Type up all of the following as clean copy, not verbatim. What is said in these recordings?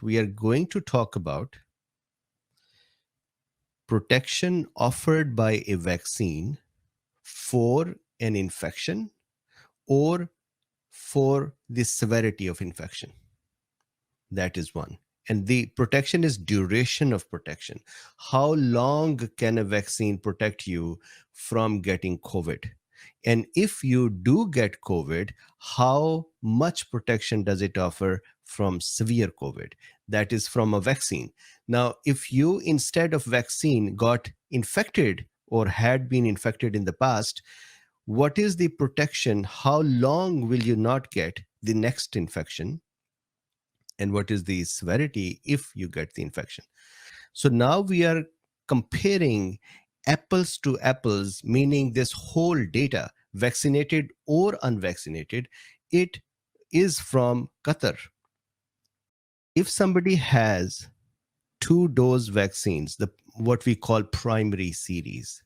we are going to talk about protection offered by a vaccine for an infection or for the severity of infection. That is one. And the protection is duration of protection. How long can a vaccine protect you from getting COVID? And if you do get COVID, how much protection does it offer from severe COVID? That is from a vaccine. Now, if you, instead of vaccine, got infected or had been infected in the past, what is the protection? How long will you not get the next infection? And what is the severity if you get the infection? So now we are comparing apples to apples, meaning this whole data, vaccinated or unvaccinated, it is from Qatar. If somebody has 2-dose vaccines, what we call primary series,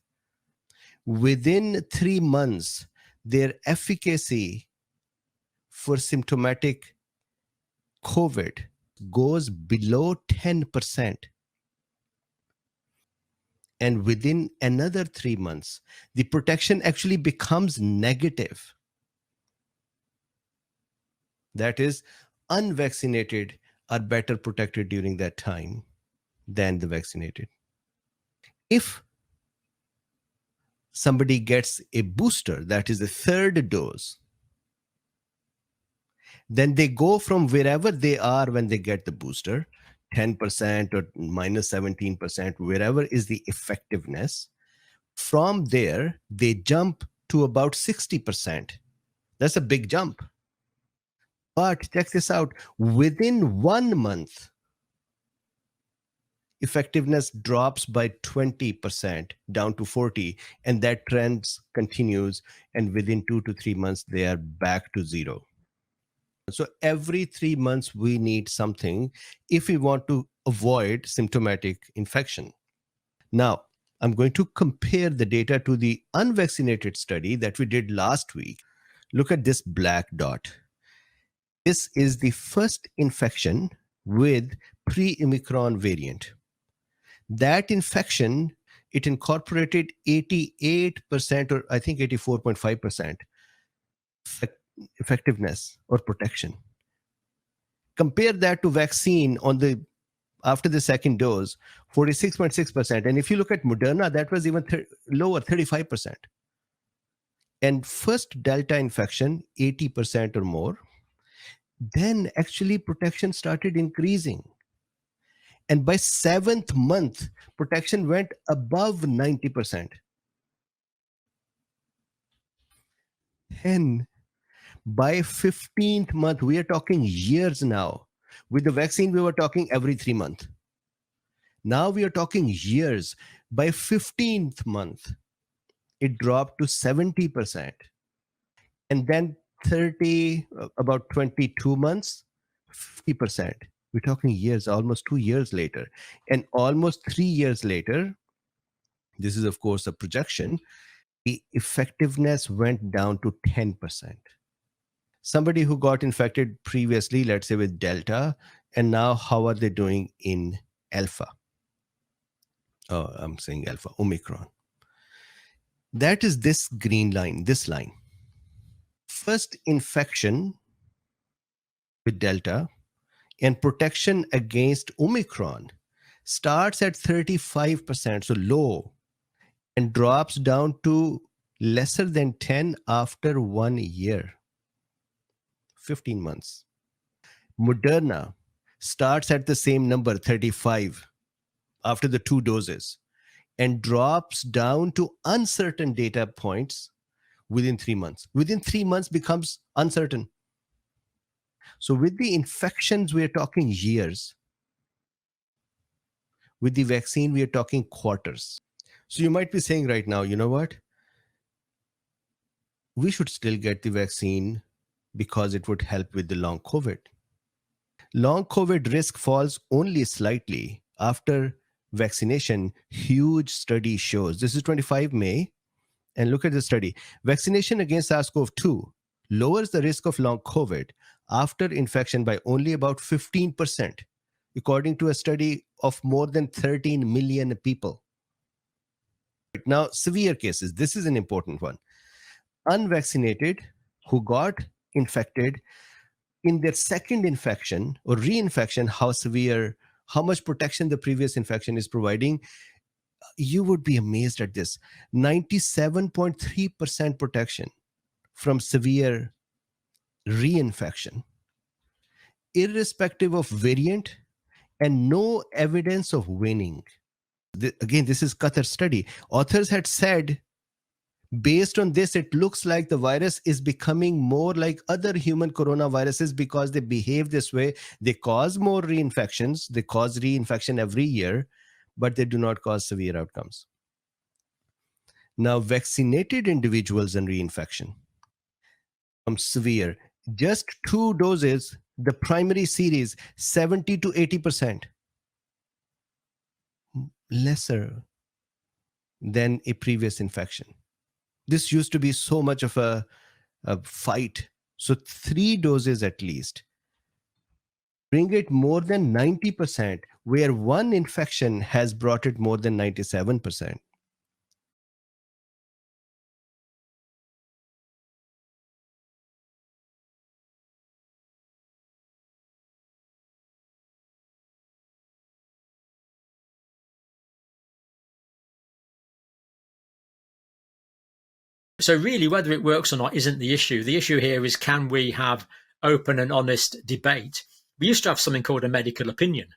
within 3 months, their efficacy for symptomatic COVID goes below 10%. And within another 3 months, the protection actually becomes negative. That is, unvaccinated are better protected during that time than the vaccinated. If somebody gets a booster, that is the 3rd dose, then they go from wherever they are when they get the booster, 10% or minus 17%, wherever is the effectiveness. From there, they jump to about 60%. That's a big jump. But check this out, within 1 month, effectiveness drops by 20% down to 40%, and that trend continues, and within 2 to 3 months, they are back to zero. So every 3 months, we need something if we want to avoid symptomatic infection. Now, I'm going to compare the data to the unvaccinated study that we did last week. Look at this black dot. This is the first infection with pre-Omicron variant. That infection, it incorporated 88% or I think 84.5% effectiveness or protection. Compare that to vaccine after the second dose, 46.6%. And if you look at Moderna, that was even lower, 35%. And first Delta infection, 80% or more. Then actually protection started increasing. And by 7th month, protection went above 90%. And by 15th month, we are talking years now. With the vaccine, we were talking every 3 months. Now we are talking years. By 15th month, it dropped to 70%. And then about 22 months, 50%. We're talking years, almost 2 years later. And almost 3 years later, this is, of course, a projection, the effectiveness went down to 10%. Somebody who got infected previously, let's say with Delta, and now how are they doing in Alpha? Oh, I'm saying Alpha, Omicron. That is this green line, this line. First infection with Delta and protection against Omicron starts at 35%, so low, and drops down to lesser than 10 after 1 year. 15 months. Moderna starts at the same number, 35, after the 2 doses, and drops down to uncertain data points within 3 months. Within 3 months becomes uncertain. So with the infections, we are talking years. With the vaccine, we are talking quarters. So you might be saying right now, you know what? We should still get the vaccine because it would help with the long COVID. Long COVID risk falls only slightly after vaccination. Huge study shows. This is 25 May. And look at the study. Vaccination against SARS-CoV-2 lowers the risk of long COVID after infection by only about 15%. according to a study of more than 13 million people. Now, severe cases. This is an important one. Unvaccinated who got infected in their second infection or reinfection, how much protection the previous infection is providing. You would be amazed at this. 97.3% protection from severe reinfection, irrespective of variant, and no evidence of waning. Again, this is Qatar study. Authors had said, based on this, it looks like the virus is becoming more like other human coronaviruses because they behave this way. They cause more reinfections. They cause reinfection every year, but they do not cause severe outcomes. Now, vaccinated individuals and reinfection from severe, just 2 doses, the primary series, 70 to 80%. Lesser than a previous infection. This used to be so much of a fight. So 3 doses at least. Bring it more than 90%, where one infection has brought it more than 97%. So really, whether it works or not isn't the issue. The issue here is, can we have open and honest debate? We used to have something called a medical opinion.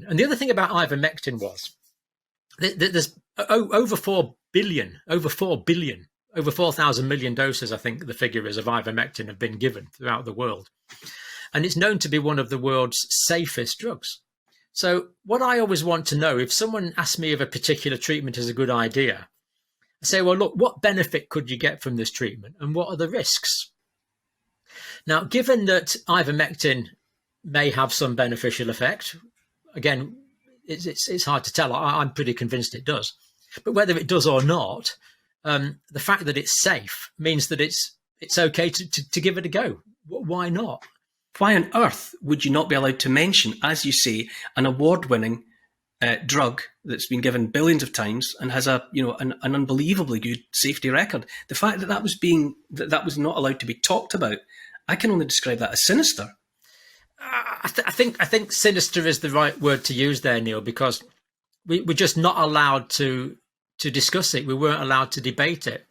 And the other thing about ivermectin was that there's over 4 billion, over 4,000 million doses, I think the figure is, of ivermectin have been given throughout the world. And it's known to be one of the world's safest drugs. So what I always want to know, if someone asks me if a particular treatment is a good idea, I say, well, look, what benefit could you get from this treatment and what are the risks? Now, given that ivermectin may have some beneficial effect, again, it's hard to tell. I'm pretty convinced it does. But whether it does or not, the fact that it's safe means that it's okay to give it a go. Why not? Why on earth would you not be allowed to mention, as you say, an award-winning drug that's been given billions of times and has an unbelievably good safety record? The fact that that was not allowed to be talked about, I can only describe that as sinister. I think sinister is the right word to use there, Neil, because we're just not allowed to discuss it. We weren't allowed to debate it.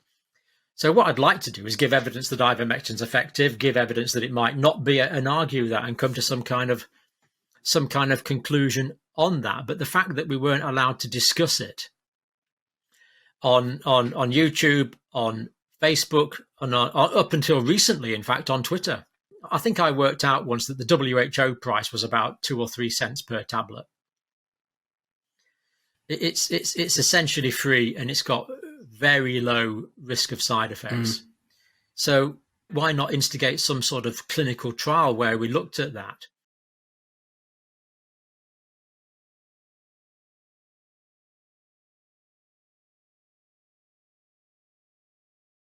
So what I'd like to do is give evidence that ivermectin's effective, give evidence that it might not be, and argue that and come to some kind of conclusion on that. But the fact that we weren't allowed to discuss it on YouTube, on Facebook, on up until recently, in fact, on Twitter. I think I worked out once that the WHO price was about 2 or 3 cents per tablet. It's essentially free, and it's got very low risk of side effects. So why not instigate some sort of clinical trial where we looked at that?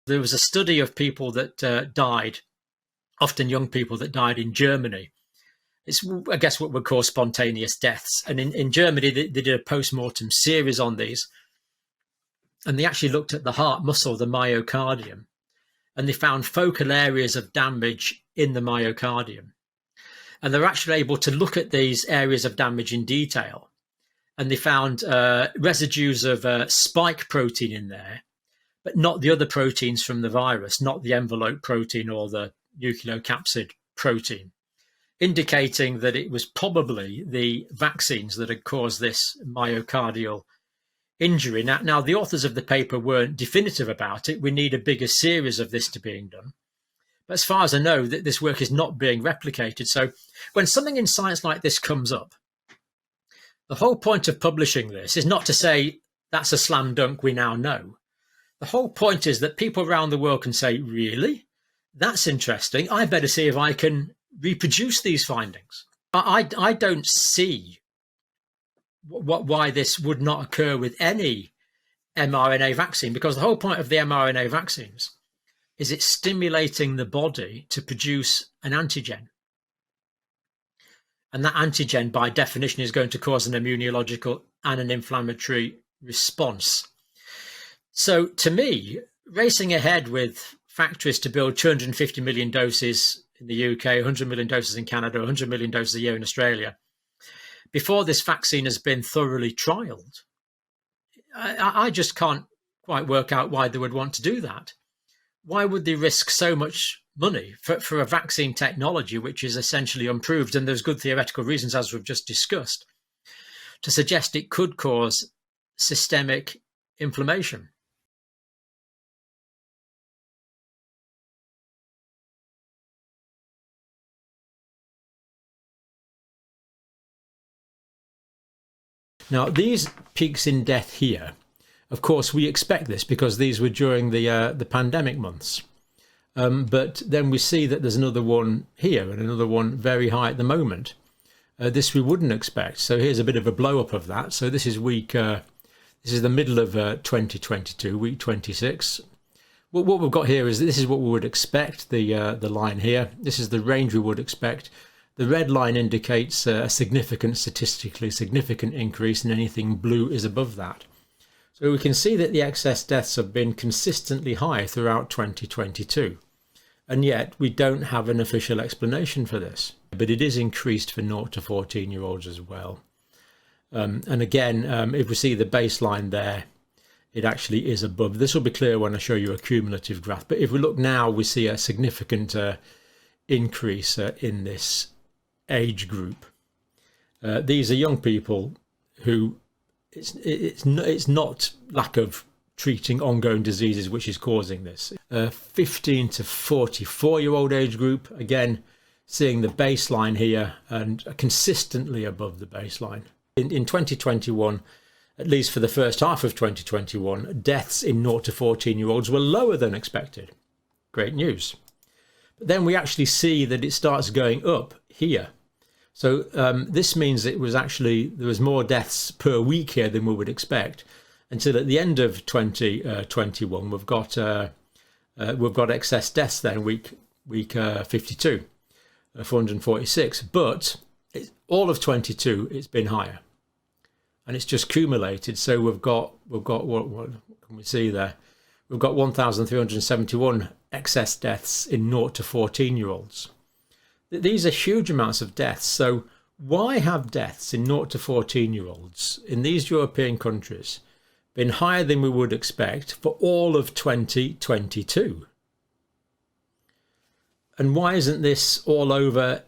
There was a study of people that died, often young people that died in Germany. It's, I guess, what we call spontaneous deaths. And in Germany, they did a post-mortem series on these. And they actually looked at the heart muscle, the myocardium. And they found focal areas of damage in the myocardium. And they're actually able to look at these areas of damage in detail. And they found residues of spike protein in there, but not the other proteins from the virus, not the envelope protein or the nucleocapsid protein, indicating that it was probably the vaccines that had caused this myocardial injury. Now, the authors of the paper weren't definitive about it. We need a bigger series of this to being done. But as far as I know, that this work is not being replicated. So when something in science like this comes up, the whole point of publishing this is not to say that's a slam dunk, we now know. The whole point is that people around the world can say, really? That's interesting. I better see if I can reproduce these findings. I don't see why this would not occur with any mRNA vaccine, because the whole point of the mRNA vaccines is it's stimulating the body to produce an antigen. And that antigen, by definition, is going to cause an immunological and an inflammatory response. So to me, racing ahead with factories to build 250 million doses in the UK, 100 million doses in Canada, 100 million doses a year in Australia, before this vaccine has been thoroughly trialled, I just can't quite work out why they would want to do that. Why would they risk so much money for a vaccine technology which is essentially unproved? And there's good theoretical reasons, as we've just discussed, to suggest it could cause systemic inflammation. Now, these peaks in death here, of course, we expect this because these were during the pandemic months. But then we see that there's another one here and another one very high at the moment. This we wouldn't expect. So here's a bit of a blow up of that. So this is this is the middle of 2022, week 26. What we've got here is this is what we would expect. The line here. This is the range we would expect. The red line indicates a significant, statistically significant increase, and anything blue is above that. So we can see that the excess deaths have been consistently high throughout 2022. And yet we don't have an official explanation for this. But it is increased for 0 to 14-year-olds as well. And again, if we see the baseline there, it actually is above. This will be clear when I show you a cumulative graph. But if we look now, we see a significant increase in this age group. These are young people who it's not lack of treating ongoing diseases which is causing this. 15 to 44-year-old age group, again, seeing the baseline here and consistently above the baseline. In 2021, at least for the first half of 2021, deaths in 0 to 14-year-olds were lower than expected. Great news. But then we actually see that it starts going up here. So this means it was actually, there was more deaths per week here than we would expect, until at the end of 2021 we've got excess deaths then week 52, 446. But all of 22 it's been higher, and it's just cumulated. So we've got what can we see there? We've got 1,371 excess deaths in 0 to 14-year-olds. These are huge amounts of deaths. So why have deaths in 0 to 14-year-olds in these European countries been higher than we would expect for all of 2022? And why isn't this all over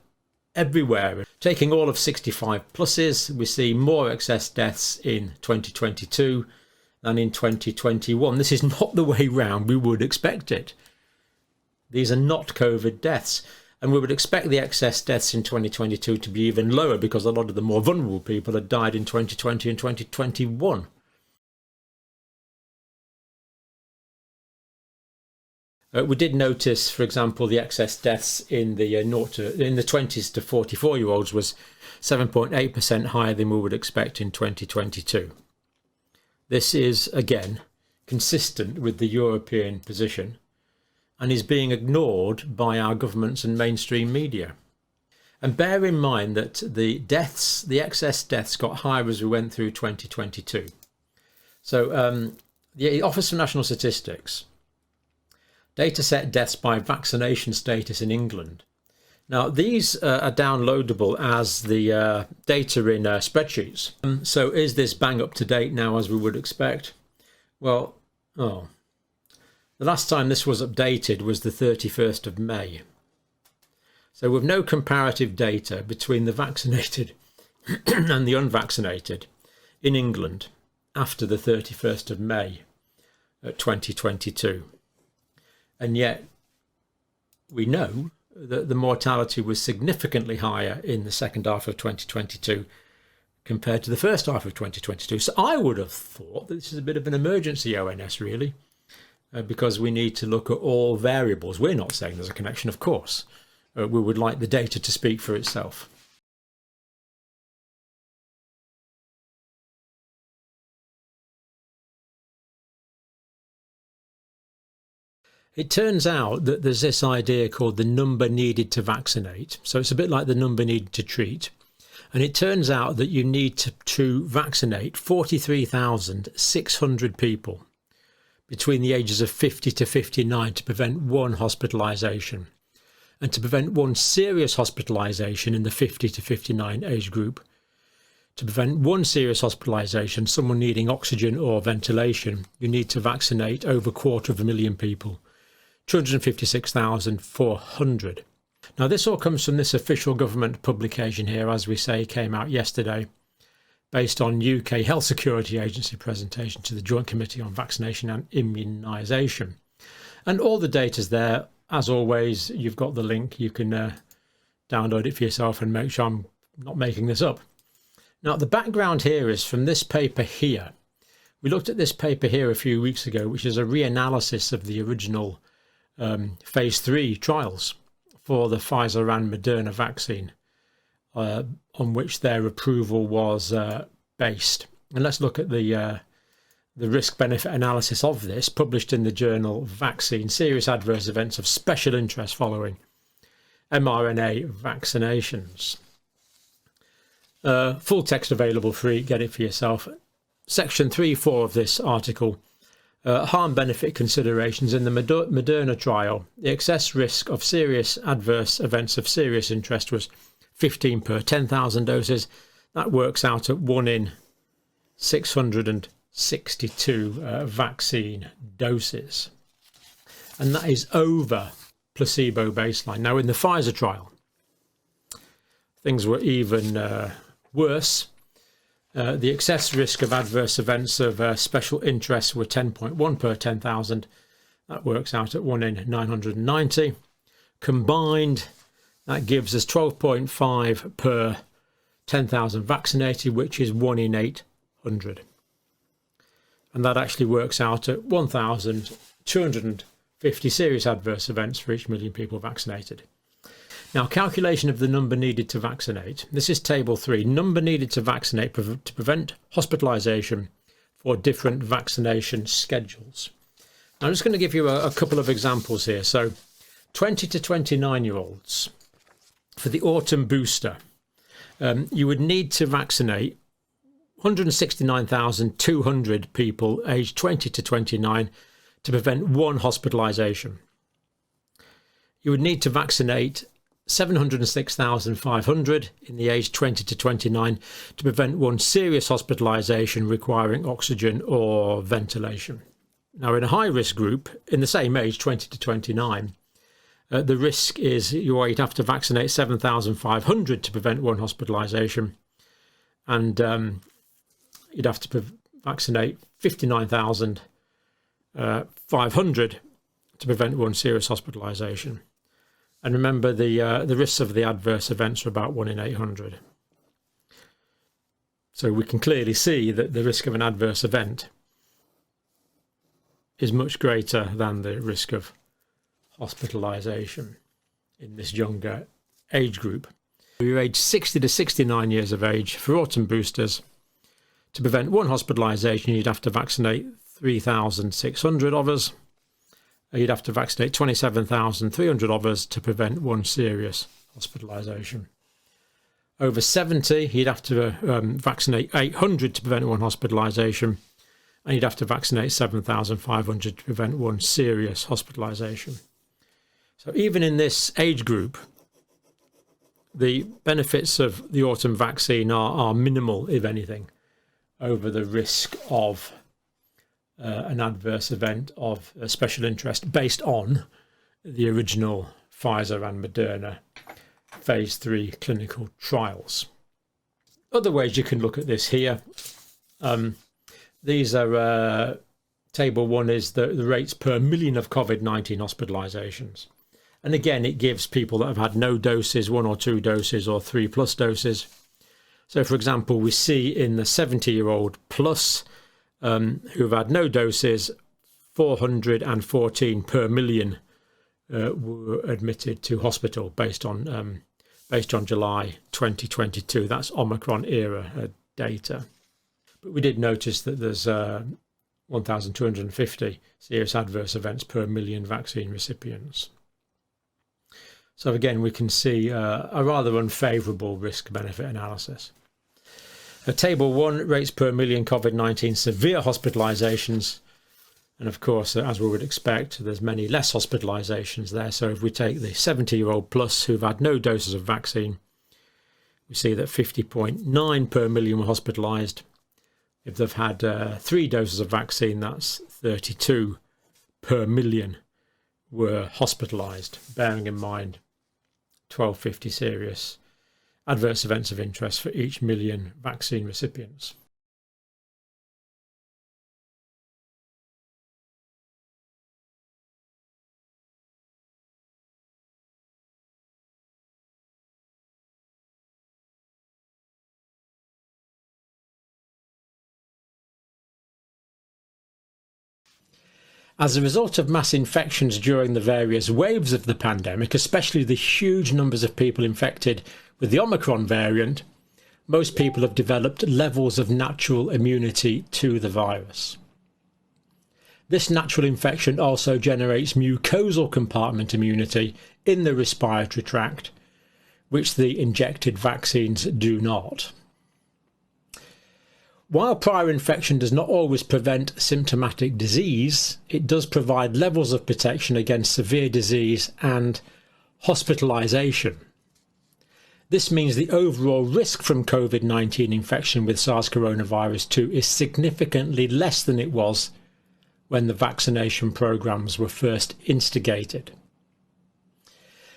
everywhere? Taking all of 65 pluses, we see more excess deaths in 2022 than in 2021. This is not the way round we would expect it. These are not COVID deaths. And we would expect the excess deaths in 2022 to be even lower because a lot of the more vulnerable people had died in 2020 and 2021. We did notice, for example, the excess deaths in the 20s to 44-year-olds was 7.8% higher than we would expect in 2022. This is, again, consistent with the European position, and is being ignored by our governments and mainstream media. And bear in mind that the excess deaths got higher as we went through 2022. So the Office for National Statistics data set deaths by vaccination status in England. Now these are downloadable as the data in spreadsheets. So is this bang up to date now as we would expect? Well, the last time this was updated was the 31st of May. So with no comparative data between the vaccinated and the unvaccinated in England after the 31st of May 2022. And yet we know that the mortality was significantly higher in the second half of 2022 compared to the first half of 2022. So I would have thought that this is a bit of an emergency ONS, really. Because we need to look at all variables. We're not saying there's a connection, of course. We would like the data to speak for itself. It turns out that there's this idea called the number needed to vaccinate. So it's a bit like the number needed to treat. And it turns out that you need to vaccinate 43,600 people between the ages of 50 to 59 to prevent one hospitalisation, and to prevent one serious hospitalisation in the 50 to 59 age group. To prevent one serious hospitalisation, someone needing oxygen or ventilation, you need to vaccinate over 250,000 people, 256,400. Now, this all comes from this official government publication here, as we say, came out yesterday, based on UK Health Security Agency presentation to the Joint Committee on Vaccination and Immunisation. And all the data's there. As always, you've got the link. You can download it for yourself and make sure I'm not making this up. Now, the background here is from this paper here. We looked at this paper here a few weeks ago, which is a reanalysis of the original phase 3 trials for the Pfizer and Moderna vaccine, on which their approval was based. And let's look at the risk-benefit analysis of this, published in the journal Vaccine, Serious Adverse Events of Special Interest Following mRNA Vaccinations. Full text available free, get it for yourself. Section 3.4 of this article, harm-benefit considerations in the Moderna trial. The excess risk of serious adverse events of serious interest was 15 per 10,000 doses. That works out at 1 in 662 vaccine doses. And that is over placebo baseline. Now, in the Pfizer trial, things were even worse. The excess risk of adverse events of special interest were 10.1 per 10,000. That works out at 1 in 990. Combined, that gives us 12.5 per 10,000 vaccinated, which is 1 in 800. And that actually works out at 1,250 serious adverse events for each million people vaccinated. Now, calculation of the number needed to vaccinate. This is table 3. Number needed to vaccinate to prevent hospitalisation for different vaccination schedules. Now, I'm just going to give you a couple of examples here. So, 20 to 29-year-olds, for the autumn booster, you would need to vaccinate 169,200 people aged 20 to 29 to prevent one hospitalisation. You would need to vaccinate 706,500 in the age 20 to 29 to prevent one serious hospitalisation requiring oxygen or ventilation. Now, in a high-risk group, in the same age, 20 to 29, the risk is you'd have to vaccinate 7,500 to prevent one hospitalisation, and you'd have to vaccinate 59,500 to prevent one serious hospitalisation. And remember, the risks of the adverse events are about 1 in 800. So we can clearly see that the risk of an adverse event is much greater than the risk of hospitalisation in this younger age group. We're aged 60 to 69 years of age for autumn boosters. To prevent one hospitalisation, you'd have to vaccinate 3,600 of us. You'd have to vaccinate 27,300 of us to prevent one serious hospitalisation. Over 70, you'd have to vaccinate 800 to prevent one hospitalisation, and you'd have to vaccinate 7,500 to prevent one serious hospitalisation. So even in this age group, the benefits of the autumn vaccine are minimal, if anything, over the risk of an adverse event of special interest based on the original Pfizer and Moderna phase 3 clinical trials. Other ways you can look at this here. These are table 1 is the rates per million of COVID-19 hospitalisations. And again, it gives people that have had no doses, 1 or 2 doses, or 3+ doses. So, for example, we see in the 70-year-old plus who've had no doses, 414 per million were admitted to hospital based on July 2022. That's Omicron era data. But we did notice that there's 1,250 serious adverse events per million vaccine recipients. So again, we can see a rather unfavourable risk-benefit analysis. Table 1, rates per million COVID-19 severe hospitalisations. And of course, as we would expect, there's many less hospitalisations there. So if we take the 70-year-old plus who've had no doses of vaccine, we see that 50.9 per million were hospitalised. If they've had 3 doses of vaccine, that's 32 per million were hospitalised, bearing in mind 1250 serious adverse events of interest for each million vaccine recipients. As a result of mass infections during the various waves of the pandemic, especially the huge numbers of people infected with the Omicron variant, most people have developed levels of natural immunity to the virus. This natural infection also generates mucosal compartment immunity in the respiratory tract, which the injected vaccines do not. While prior infection does not always prevent symptomatic disease, it does provide levels of protection against severe disease and hospitalisation. This means the overall risk from COVID-19 infection with SARS coronavirus 2 is significantly less than it was when the vaccination programs were first instigated.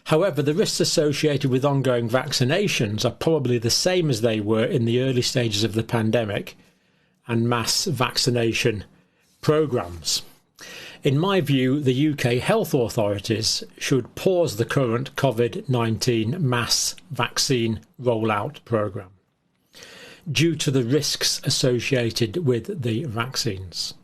However, the risks associated with ongoing vaccinations are probably the same as they were in the early stages of the pandemic and mass vaccination programs. In my view, the UK health authorities should pause the current COVID-19 mass vaccine rollout programme due to the risks associated with the vaccines.